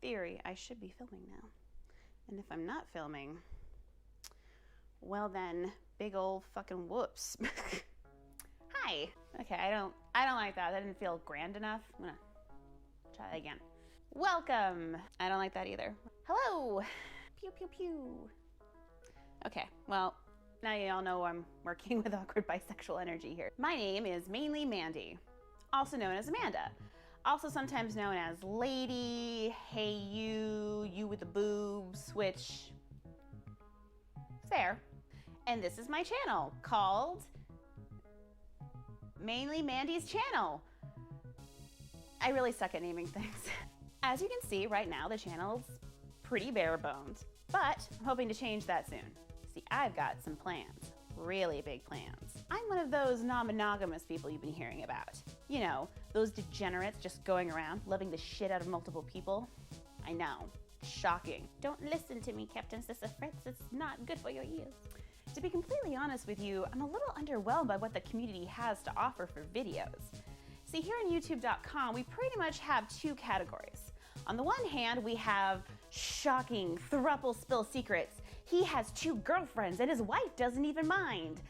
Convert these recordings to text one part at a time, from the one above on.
theory, I should be filming now. And if I'm not filming, well then, big old fucking whoops. Hi. Okay, I don't like that. That didn't feel grand enough. I'm gonna try that again. Welcome. I don't like that either. Hello. Pew, pew, pew. Okay, well, now you all know I'm working with awkward bisexual energy here. My name is Mainely Mandy, also known as Amanda. Also sometimes known as Lady, Hey You with the boobs, which, fair. And this is my channel called Mainly Mandy's Channel. I really suck at naming things. As you can see right now, the channel's pretty bare bones, but I'm hoping to change that soon. See, I've got some plans, really big plans. I'm one of those non-monogamous people you've been hearing about. You know, those degenerates just going around loving the shit out of multiple people. I know, shocking. Don't listen to me, Captain Sisafritz, it's not good for your ears. To be completely honest with you, I'm a little underwhelmed by what the community has to offer for videos. See, here on YouTube.com, we pretty much have two categories. On the one hand, we have shocking throuple spill secrets. He has 2 girlfriends and his wife doesn't even mind.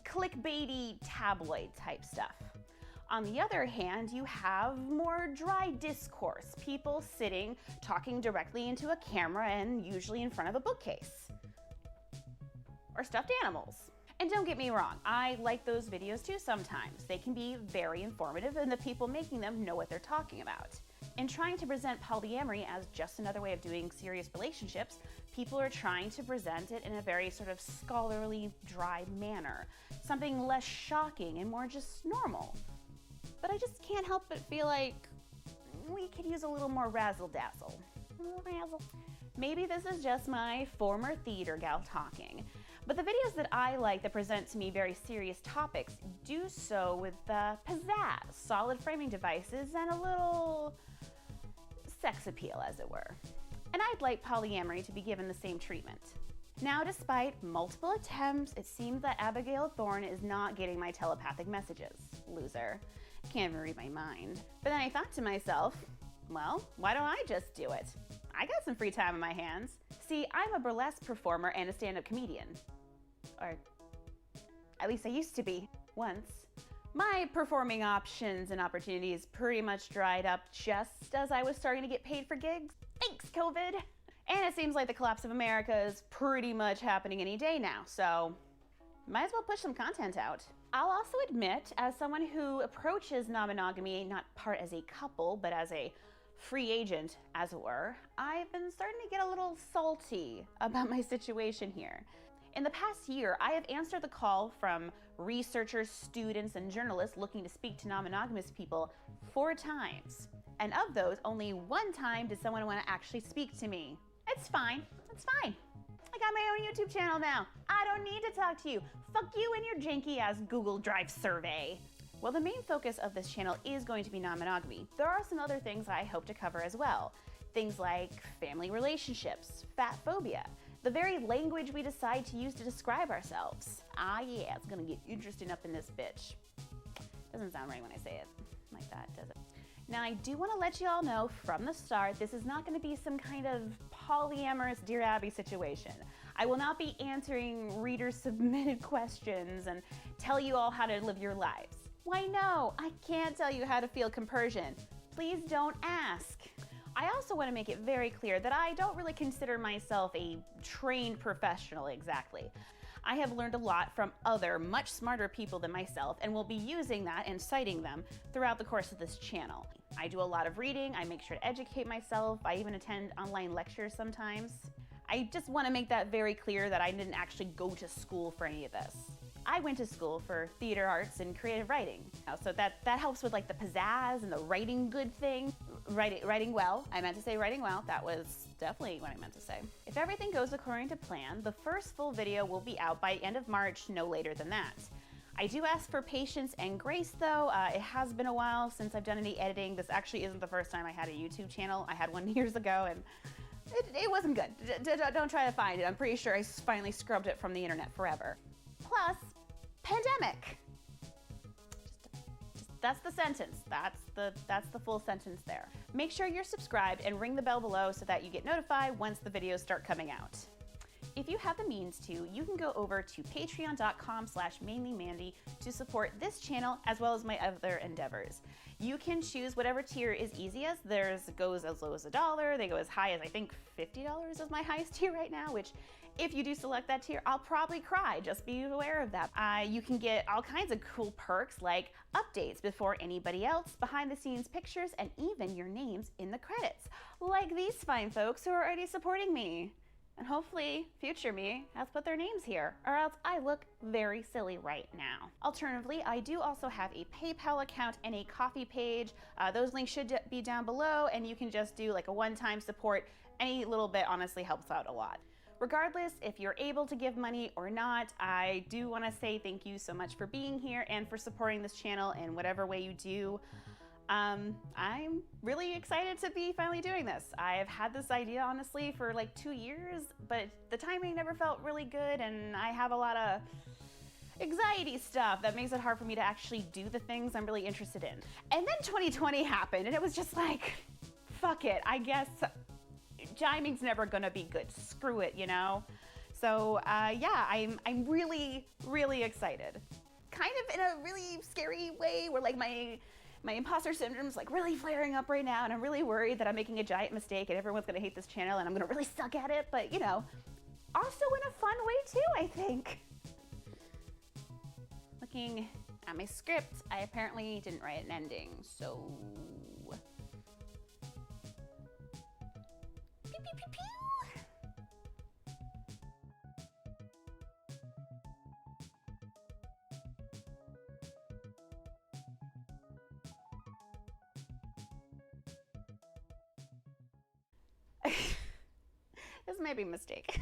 Clickbaity tabloid type stuff. On the other hand, you have more dry discourse. People sitting, talking directly into a camera and usually in front of a bookcase. Or stuffed animals. And don't get me wrong, I like those videos too sometimes. They can be very informative and the people making them know what they're talking about. In trying to present polyamory as just another way of doing serious relationships, people are trying to present it in a very sort of scholarly, dry manner. Something less shocking and more just normal. But I just can't help but feel like we could use a little more razzle-dazzle. Razzle. Maybe this is just my former theater gal talking, but the videos that I like that present to me very serious topics do so with pizzazz, solid framing devices, and a little sex appeal, as it were. And I'd like polyamory to be given the same treatment. Now, despite multiple attempts, it seems that Abigail Thorne is not getting my telepathic messages. Loser. Can't even read my mind. But then I thought to myself, well, why don't I just do it? I got some free time on my hands. See, I'm a burlesque performer and a stand-up comedian. Or at least I used to be, once. My performing options and opportunities pretty much dried up just as I was starting to get paid for gigs. Thanks, COVID! And it seems like the collapse of America is pretty much happening any day now, so might as well push some content out. I'll also admit, as someone who approaches non-monogamy not part as a couple, but as a free agent, as it were, I've been starting to get a little salty about my situation here. In the past year, I have answered the call from researchers, students, and journalists looking to speak to non-monogamous people 4 times. And of those, only 1 time did someone want to actually speak to me. It's fine, it's fine. I got my own YouTube channel now. I don't need to talk to you. Fuck you and your janky ass Google Drive survey. Well, the main focus of this channel is going to be non-monogamy. There are some other things I hope to cover as well. Things like family relationships, fat phobia, the very language we decide to use to describe ourselves. Ah yeah, it's gonna get interesting up in this bitch. Doesn't sound right when I say it like that, does it? Now, I do want to let you all know from the start, this is not going to be some kind of polyamorous Dear Abby situation. I will not be answering reader-submitted questions and tell you all how to live your lives. Why no, I can't tell you how to feel compersion. Please don't ask. I also want to make it very clear that I don't really consider myself a trained professional exactly. I have learned a lot from other, much smarter people than myself and will be using that and citing them throughout the course of this channel. I do a lot of reading, I make sure to educate myself, I even attend online lectures sometimes. I just want to make that very clear that I didn't actually go to school for any of this. I went to school for theater arts and creative writing. So that helps with like the pizzazz and the writing good thing. Writing well, I meant to say writing well. That was definitely what I meant to say. If everything goes according to plan, the first full video will be out by end of March, no later than that. I do ask for patience and grace though. It has been a while since I've done any editing. This actually isn't the first time I had a YouTube channel. I had one years ago and it wasn't good. Don't try to find it. I'm pretty sure I finally scrubbed it from the internet forever. Plus, pandemic. Just That's the sentence. That's the full sentence there. Make sure you're subscribed and ring the bell below so that you get notified once the videos start coming out. If you have the means to, you can go over to patreon.com/mainlymandy to support this channel as well as my other endeavors. You can choose whatever tier is easiest. Theirs goes as low as $1. They go as high as I think $50 is my highest tier right now, which if you do select that tier, I'll probably cry. Just be aware of that. You can get all kinds of cool perks like updates before anybody else, behind the scenes pictures, and even your names in the credits, like these fine folks who are already supporting me. And hopefully future me has put their names here, or else I look very silly right now. Alternatively, I do also have a PayPal account and a Ko-fi page. Those links should be down below, and you can just do like a one-time support. Any little bit honestly helps out a lot. Regardless, if you're able to give money or not, I do want to say thank you so much for being here and for supporting this channel in whatever way you do. I'm really excited to be finally doing this. I've had this idea honestly for like 2 years, but the timing never felt really good, and I have a lot of anxiety stuff that makes it hard for me to actually do the things I'm really interested in. And then 2020 happened, and it was just like, fuck it, I guess jiming's never gonna be good. Screw it, you know? So yeah, I'm really, really excited. Kind of in a really scary way where like my imposter syndrome's like really flaring up right now, and I'm really worried that I'm making a giant mistake and everyone's gonna hate this channel and I'm gonna really suck at it, but you know, also in a fun way too, I think. Looking at my script, I apparently didn't write an ending, so... Pew, pew, pew, pew. This may be a mistake.